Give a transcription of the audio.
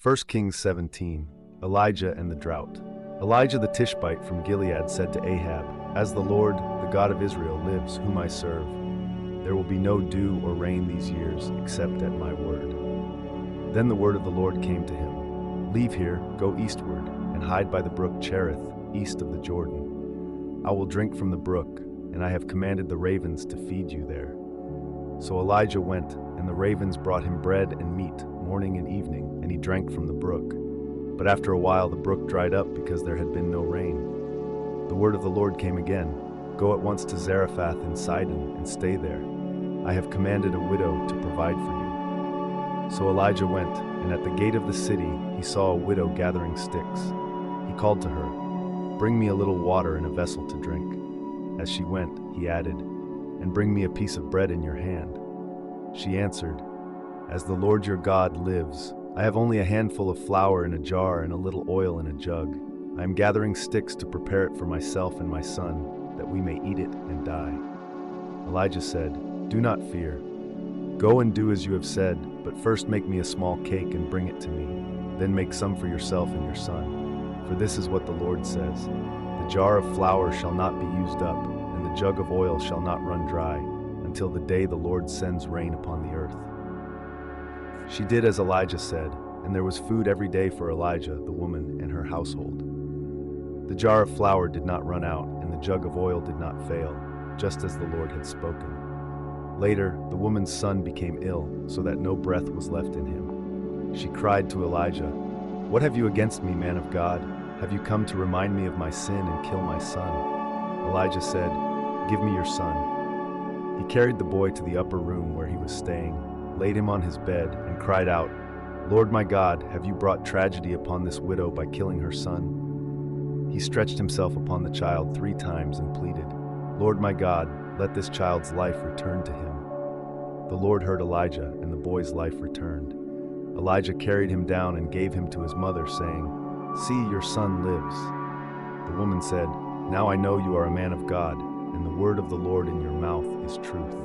1 Kings 17, Elijah and the drought. Elijah the Tishbite from Gilead said to Ahab, "As the Lord, the God of Israel, lives, whom I serve, there will be no dew or rain these years except at my word." Then the word of the Lord came to him, "Leave here, go eastward, and hide by the brook Cherith, east of the Jordan. I will drink from the brook, and I have commanded the ravens to feed you there." So Elijah went, and the ravens brought him bread and meat morning and evening, and he drank from the brook. But after a while the brook dried up because there had been no rain. The word of the Lord came again, "Go at once to Zarephath in Sidon and stay there. I have commanded a widow to provide for you." So Elijah went, and at the gate of the city he saw a widow gathering sticks. He called to her, "Bring me a little water in a vessel to drink." As she went, he added, "And bring me a piece of bread in your hand." She answered, "As the Lord your God lives, I have only a handful of flour in a jar and a little oil in a jug. I am gathering sticks to prepare it for myself and my son, that we may eat it and die." Elijah said, "Do not fear. Go and do as you have said, but first make me a small cake and bring it to me. Then make some for yourself and your son. For this is what the Lord says, the jar of flour shall not be used up, and the jug of oil shall not run dry, until the day the Lord sends rain upon the earth." She did as Elijah said, and there was food every day for Elijah, the woman, and her household. The jar of flour did not run out, and the jug of oil did not fail, just as the Lord had spoken. Later, the woman's son became ill, so that no breath was left in him. She cried to Elijah, "What have you against me, man of God? Have you come to remind me of my sin and kill my son?" Elijah said, "Give me your son." He carried the boy to the upper room where he was staying, laid him on his bed, and cried out, "Lord my God, have you brought tragedy upon this widow by killing her son?" He stretched himself upon the child 3 times and pleaded, "Lord my God, let this child's life return to him." The Lord heard Elijah, and the boy's life returned. Elijah carried him down and gave him to his mother, saying, "See, your son lives." The woman said, "Now I know you are a man of God, and the word of the Lord in your mouth is truth."